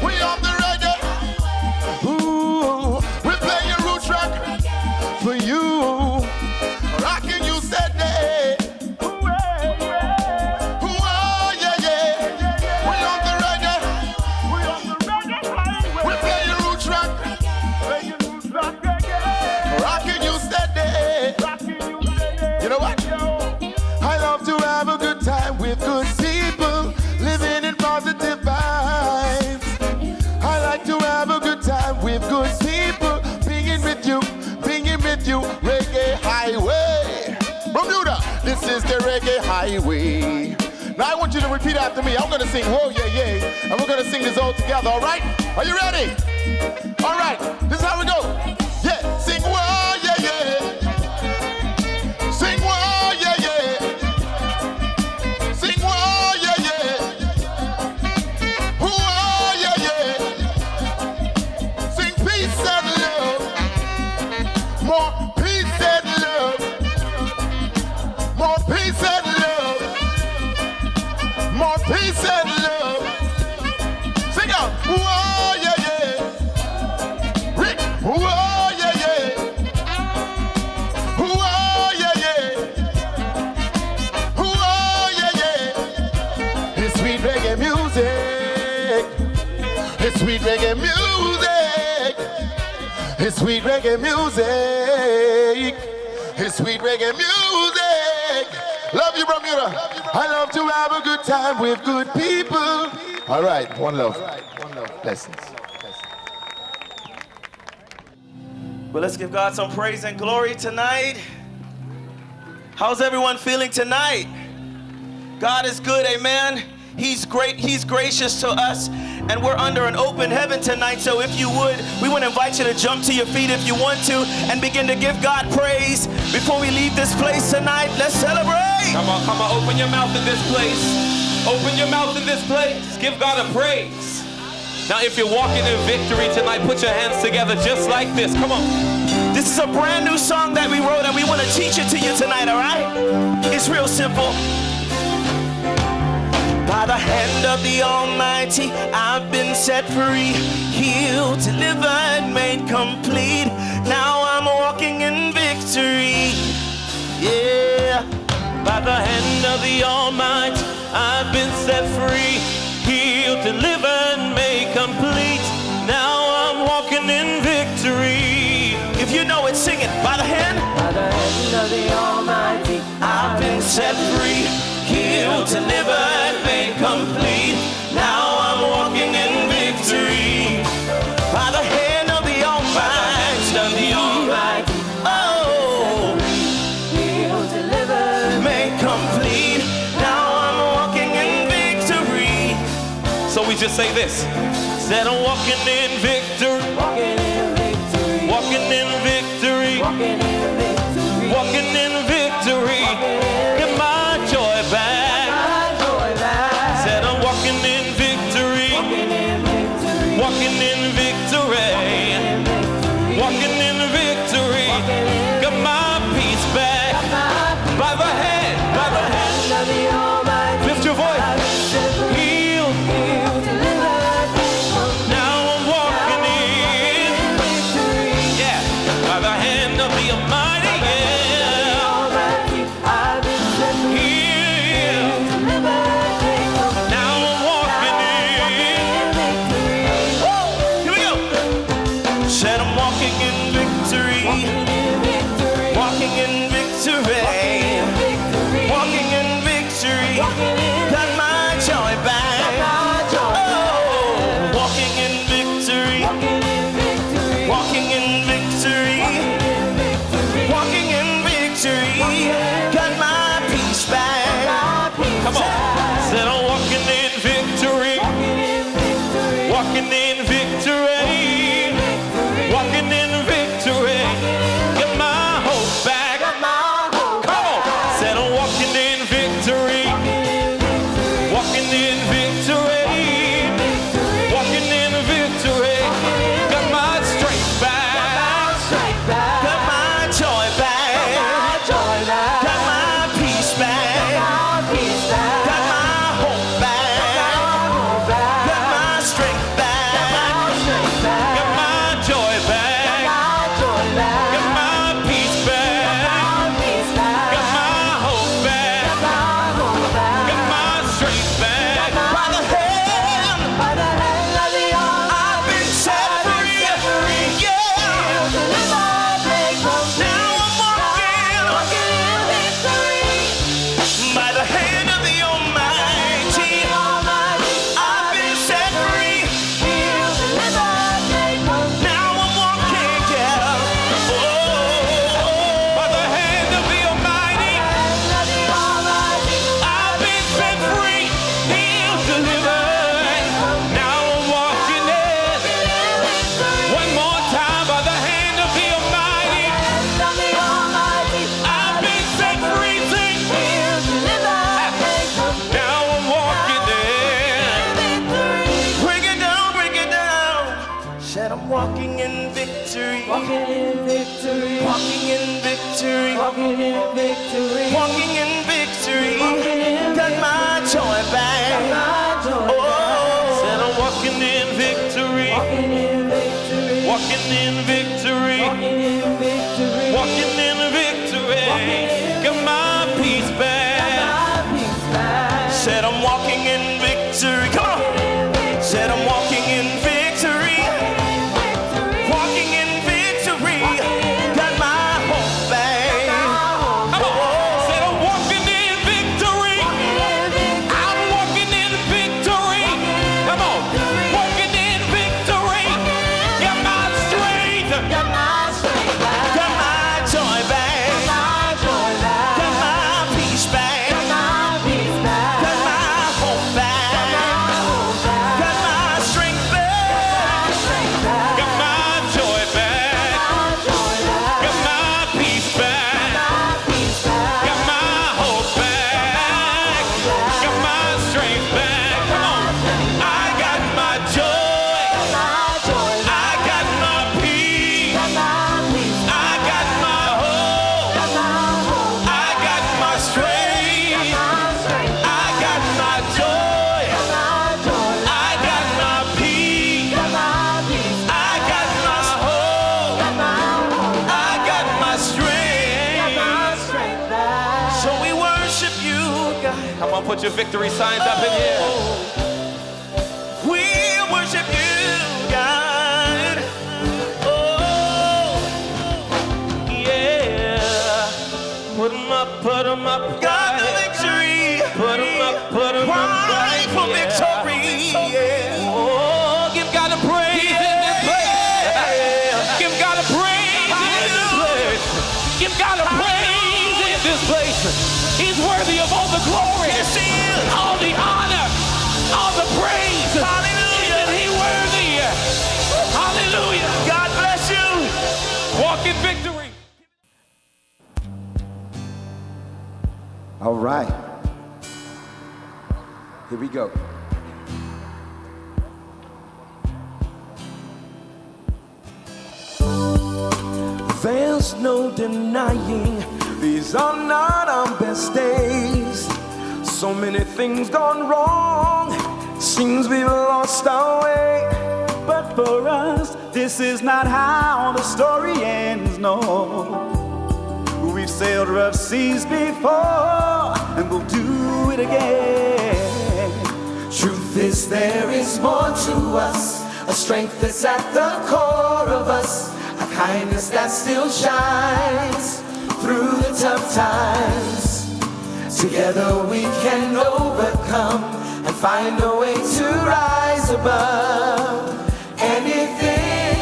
[SPEAKER 16] We on the reggae. Ooh, we play your roots rock for you. Rocking you steady. Whoa, yeah, yeah. We on the reggae. We play your roots rock. Rocking you steady. You know what? I love to have a good time with good people, living in positive vibes. I like to have a good time with good people, being with you, reggae highway. Bermuda, this is the reggae highway. Now I want you to repeat after me. I'm gonna sing whoa, yeah, yeah, and we're gonna sing this all together, all right? Are you ready? All right, this is how we go. Yeah, sing whoa, yeah, yeah. Sing whoa, yeah, yeah. Sing whoa, yeah, yeah. Whoa, yeah, yeah. Sing peace and love. More peace and love. More peace and love. More peace and love. Sing out. Whoa, yeah, yeah. Rick. Whoa, yeah, yeah. Whoa, yeah, yeah. Whoa, yeah, yeah. It's sweet reggae music. It's sweet reggae music. It's sweet reggae music. It's sweet reggae music. Love you, Bermuda. I love to have a good time with good people. All right, one love. Blessings.
[SPEAKER 17] Well, let's give God some praise and glory tonight. How's everyone feeling tonight? God is good, amen. He's great, He's gracious to us, and we're under an open heaven tonight. So if you would, we want to invite you to jump to your feet if you want to and begin to give God praise before we leave this place tonight. Let's celebrate.
[SPEAKER 18] Come on, open your mouth in this place. Open your mouth in this place. Give God a praise. Now, if you're walking in victory tonight, put your hands together just like this. Come on.
[SPEAKER 17] This is a brand new song that we wrote, and we want to teach it to you tonight, all right? It's real simple. By the hand of the Almighty, I've been set free, healed, delivered, made complete. Now I'm walking in victory. Yeah.
[SPEAKER 18] By the hand of the Almighty, I've been set free, healed, delivered, made complete. Now I'm walking in victory.
[SPEAKER 17] If you know it, sing it. By the hand
[SPEAKER 18] of the Almighty,
[SPEAKER 17] I've been set free, healed, delivered, made complete. Now I'm walking in victory. By the hand of the Almighty, oh,
[SPEAKER 18] healed, delivered,
[SPEAKER 17] made complete. Now I'm walking in victory.
[SPEAKER 18] So we just say this. Said I'm walking in victory. Walking in victory. Walking in victory. Walking in victory. Walking in victory. Get my joy back. Said I'm walking in victory. Walking in victory. Walking in victory. Get my peace back. By the hand of the Almighty. Lift your voice. Healed. Now I'm walking in. Yeah. By the hand of the Almighty.
[SPEAKER 17] walking in victory, walking in victory, walking in victory, walking in victory, walking in victory. Got my joy back. Oh,
[SPEAKER 18] said I'm walking in victory, walking in victory, walking in victory, walking in victory, walking in victory. Got my peace back.
[SPEAKER 17] Said I'm walking in victory. Come on. Said I'm walking in victory. Walking in victory.
[SPEAKER 18] want your victory signs up in here.
[SPEAKER 17] We worship you, God. Oh, yeah.
[SPEAKER 18] Put 'em up,
[SPEAKER 17] God,
[SPEAKER 18] God.
[SPEAKER 17] the victory.
[SPEAKER 18] Put 'em up,
[SPEAKER 17] Cry for victory. Yeah.
[SPEAKER 18] Oh, give God a praise in this place. Give God a praise in this place. Give God a praise in this place. He's worthy of all the glory,
[SPEAKER 17] Yes, he is.
[SPEAKER 18] all the honor, all the praise.
[SPEAKER 17] Hallelujah.
[SPEAKER 18] Isn't he worthy? Hallelujah.
[SPEAKER 17] God bless you.
[SPEAKER 18] Walk in victory.
[SPEAKER 19] All right. Here we go.
[SPEAKER 17] There's no denying these are not our best days. So many things gone wrong. Seems we've lost our way.
[SPEAKER 20] But for us, this is not how the story ends, no. We've sailed rough seas before, and we'll do it again.
[SPEAKER 17] Truth is there is more to us. A strength that's at the core of us. A kindness that still shines through the tough times. Together we can overcome and find a way to rise above. Anything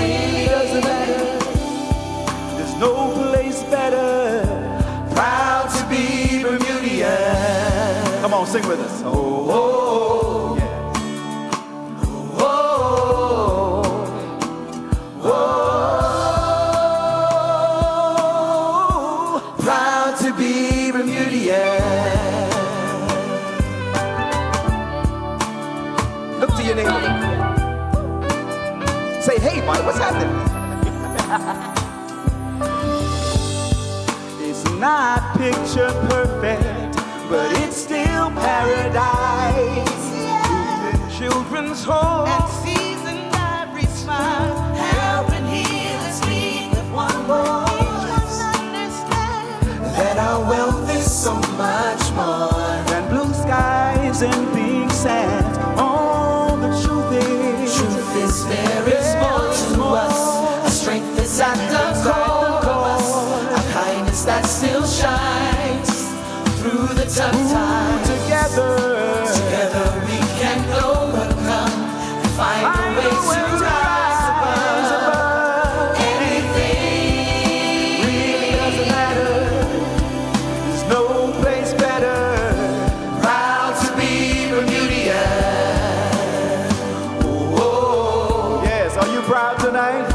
[SPEAKER 17] really doesn't matter.
[SPEAKER 20] There's no place better.
[SPEAKER 17] Proud to be Bermudian.
[SPEAKER 20] Come on, sing with us.
[SPEAKER 17] Oh, oh, yeah. Oh, oh, oh. Proud to be Bermudian.
[SPEAKER 19] Look to your neighbor. Say, hey, Mike, what's happening?
[SPEAKER 20] It's not picture perfect, but it's still paradise.
[SPEAKER 17] Children's home
[SPEAKER 7] and season every smile, helping heal and speak with one voice.
[SPEAKER 17] that our wealth is so much more
[SPEAKER 20] than blue skies and big sands. Oh, the truth is
[SPEAKER 17] there is more to us. A strength that's at the core of us. A kindness that still shines through the tough times. Together we can overcome and find a way to rise above. Anything really doesn't matter. There's no place better. Proud to be Bermudian. Oh,
[SPEAKER 20] yes, are you proud tonight?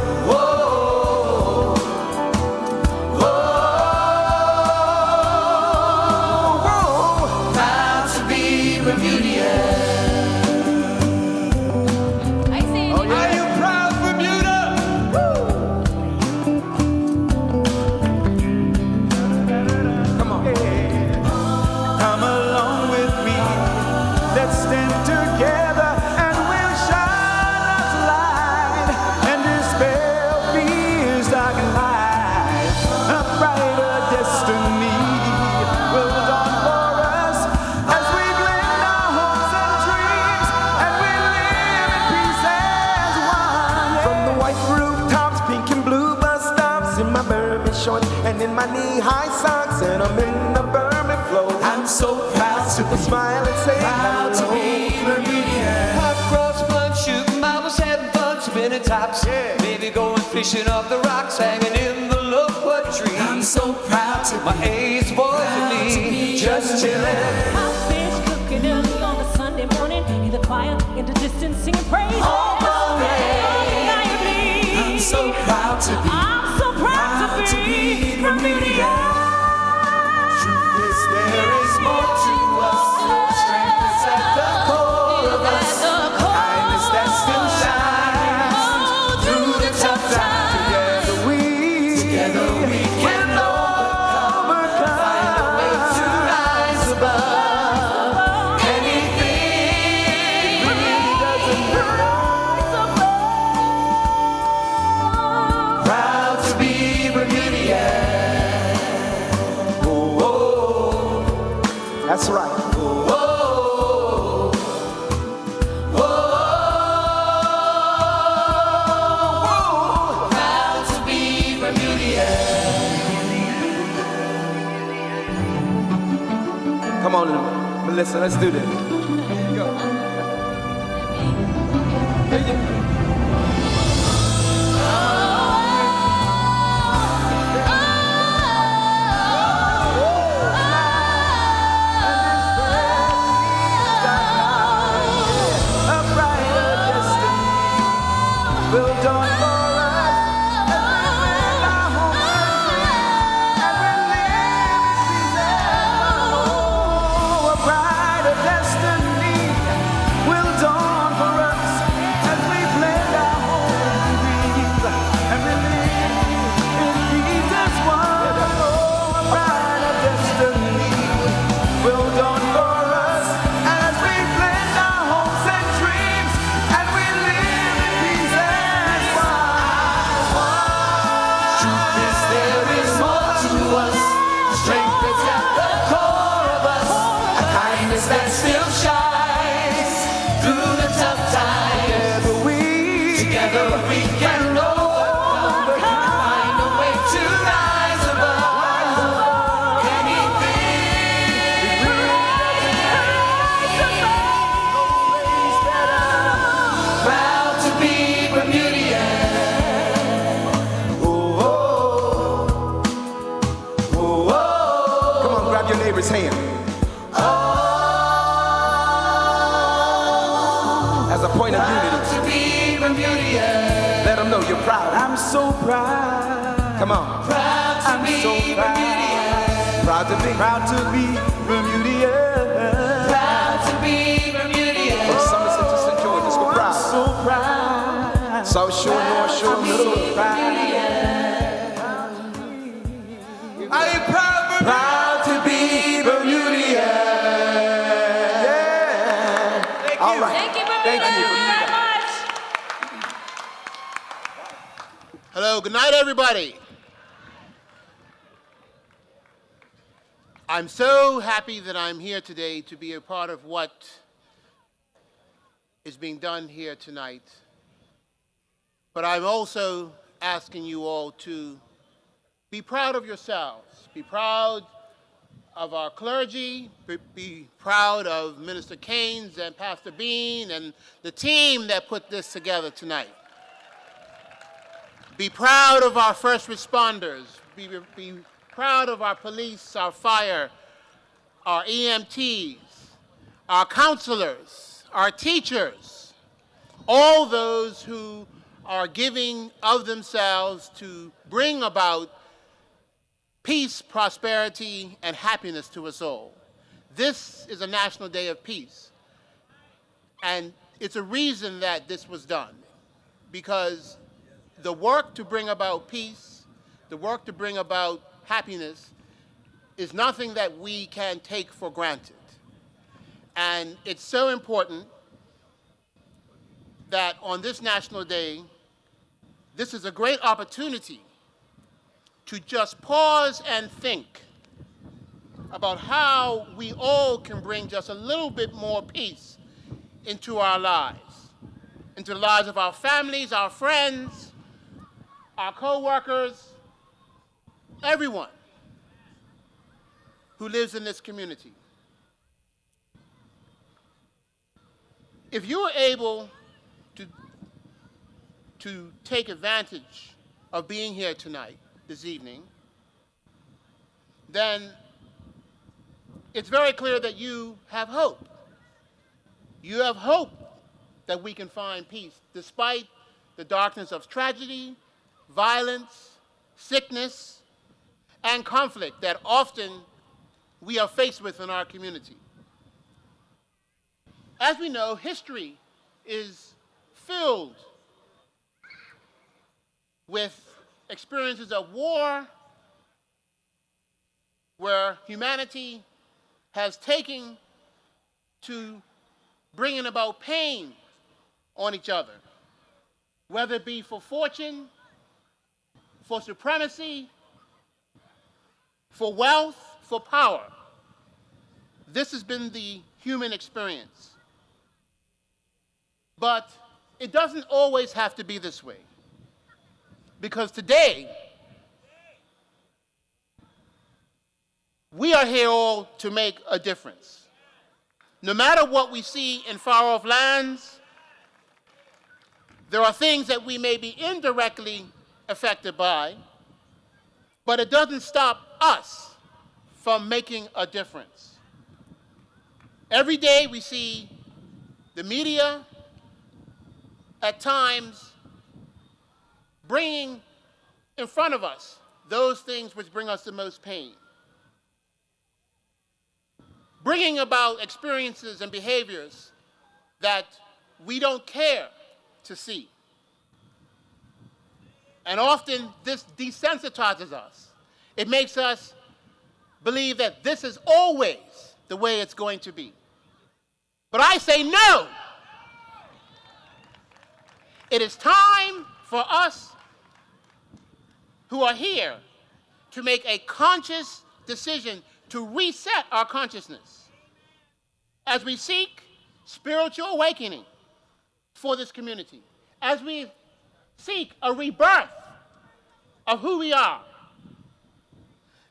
[SPEAKER 17] and in my knee-high socks, and I'm in the Bermuda flow. I'm so proud to smile and say proud to be Bermudian.
[SPEAKER 21] Hot cross buns, shooting marbles, having fun, spinning tops. Yeah. Maybe going fishing off the rocks, hanging in the love tree.
[SPEAKER 17] I'm so proud to
[SPEAKER 21] my ace boys and me, just chillin'.
[SPEAKER 14] Hot fish cooking early on a Sunday morning, in the choir, in the distance, singing praise.
[SPEAKER 17] Oh, I'm so proud to be.
[SPEAKER 14] I'm so proud to be Bermudian.
[SPEAKER 17] Truth is there is more to us. Strength is at the core of us. Kindness that still shines through the tough times. Together we can overcome. Find a way to rise above. Anything really doesn't matter.
[SPEAKER 19] let's do this. Here you go. Here you go.
[SPEAKER 20] Will dawn for us as we build our homes and we live in peace. Oh, a brighter destiny will dawn for us as we blend our homes and we live in peace as one. Oh, a brighter destiny will dawn for us as we blend our hopes and dreams and we live in peace.
[SPEAKER 21] There is more to us. Strength that's at the core of us. A kindness that still shines through the tough times. Together we can overcome. Find a way to rise above anything. Proud to be Bermudian.
[SPEAKER 19] Grab your neighbor's hand. As a point of unity.
[SPEAKER 21] To be Bermudian.
[SPEAKER 19] Let them know you're proud.
[SPEAKER 20] I'm so proud.
[SPEAKER 19] Come on.
[SPEAKER 21] Proud to
[SPEAKER 20] I'm
[SPEAKER 21] be
[SPEAKER 20] so proud.
[SPEAKER 21] Bermudian.
[SPEAKER 19] Proud to be.
[SPEAKER 20] Proud to be Bermudian.
[SPEAKER 21] Proud to be Bermudian.
[SPEAKER 19] From Somerset to St. George, let's go proud.
[SPEAKER 20] I'm so proud.
[SPEAKER 19] South Shore, North Shore,
[SPEAKER 20] I'm
[SPEAKER 19] Middle.
[SPEAKER 20] so proud.
[SPEAKER 21] Are you proud, Bermudian?
[SPEAKER 19] Proud to be Bermudian. Yeah. All right.
[SPEAKER 6] Thank you, Bermuda.
[SPEAKER 19] Thank you.
[SPEAKER 6] very much.
[SPEAKER 1] Hello, good night, everybody. I'm so happy that I'm here today to be a part of what is being done here tonight. But I'm also asking you all to be proud of yourselves. Be proud of our clergy. Be proud of Minister Keynes and Pastor Bean and the team that put this together tonight. Be proud of our first responders. Be proud of our police, our fire, our EMTs, our counselors, our teachers, all those who are giving of themselves to bring about peace, prosperity, and happiness to us all. This is a National Day of Peace. And it's a reason that this was done, because the work to bring about peace, the work to bring about happiness, is nothing that we can take for granted. And it's so important that on this National Day, this is a great opportunity to just pause and think about how we all can bring just a little bit more peace into our lives, into the lives of our families, our friends, our co-workers, everyone who lives in this community. If you are able to take advantage of being here tonight, this evening, then it's very clear that you have hope. You have hope that we can find peace despite the darkness of tragedy, violence, sickness, and conflict that often we are faced with in our community. As we know, history is filled with experiences of war where humanity has taken to bringing about pain on each other, whether it be for fortune, for supremacy, for wealth, for power. This has been the human experience. But it doesn't always have to be this way. Because today, we are here all to make a difference. No matter what we see in far-off lands, there are things that we may be indirectly affected by, but it doesn't stop us from making a difference. Every day we see the media at times bringing in front of us those things which bring us the most pain, bringing about experiences and behaviors that we don't care to see. And often this desensitizes us. It makes us believe that this is always the way it's going to be. But I say no. It is time for us who are here to make a conscious decision to reset our consciousness as we seek spiritual awakening for this community, as we seek a rebirth of who we are.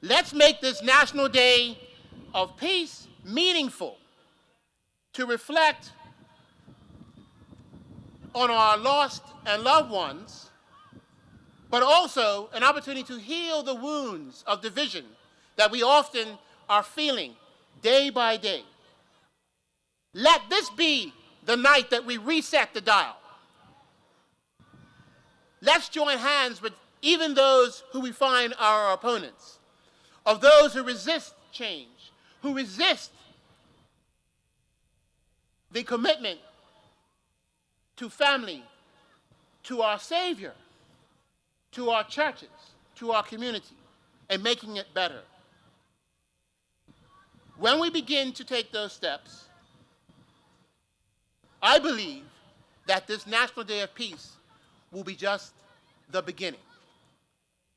[SPEAKER 1] Let's make this National Day of Peace meaningful, to reflect on our lost and loved ones, but also an opportunity to heal the wounds of division that we often are feeling day by day. Let this be the night that we reset the dial. Let's join hands with even those who we find are our opponents, of those who resist change, who resist the commitment to family, to our Savior, to our churches, to our community, and making it better. When we begin to take those steps, I believe that this National Day of Peace will be just the beginning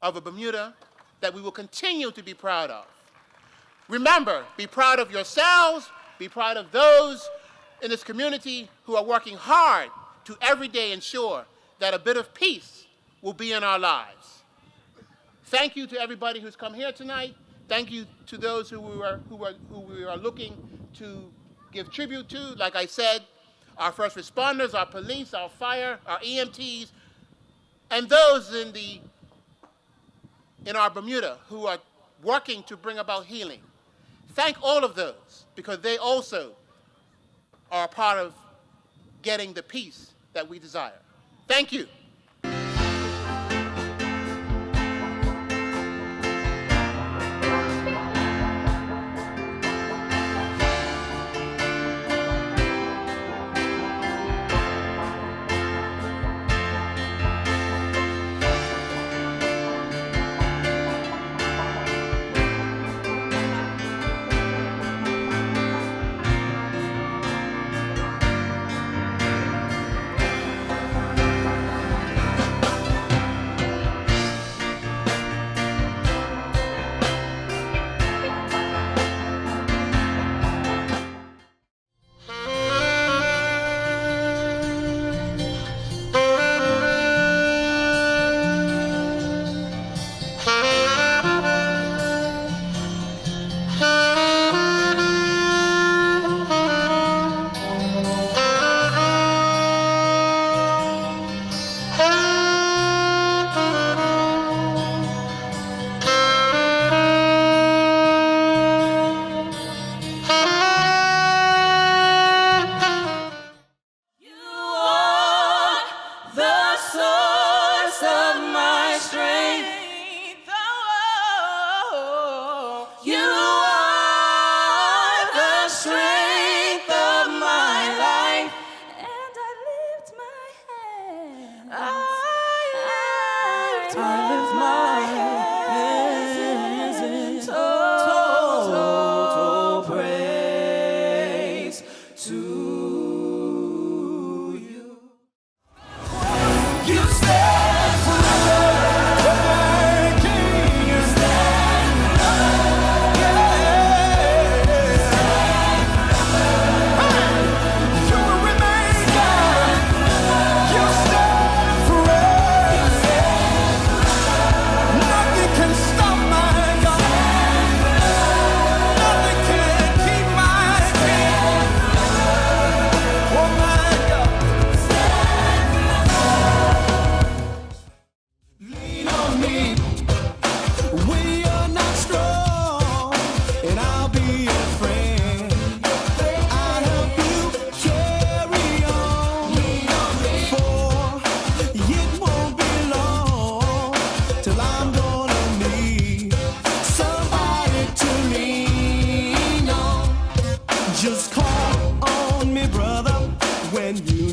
[SPEAKER 1] of a Bermuda that we will continue to be proud of. Remember, be proud of yourselves, be proud of those in this community who are working hard to every day ensure that a bit of peace will be in our lives. Thank you to everybody who's come here tonight. Thank you to those who we are looking to give tribute to. Like I said, our first responders, our police, our fire, our EMTs, and those in our Bermuda who are working to bring about healing. Thank all of those, because they also are a part of getting the peace that we desire. Thank you.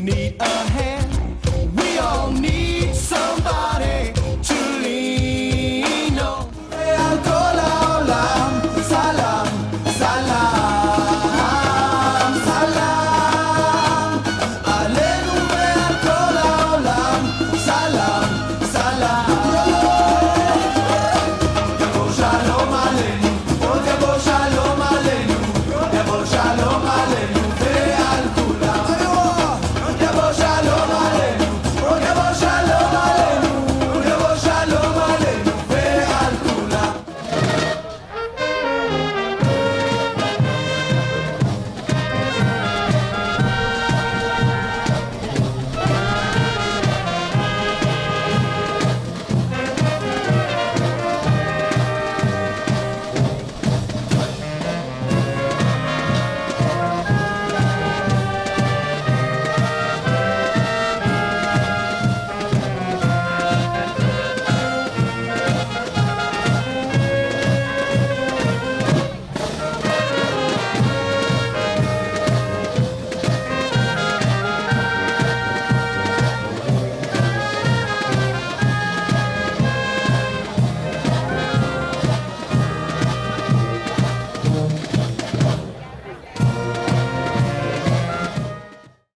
[SPEAKER 21] need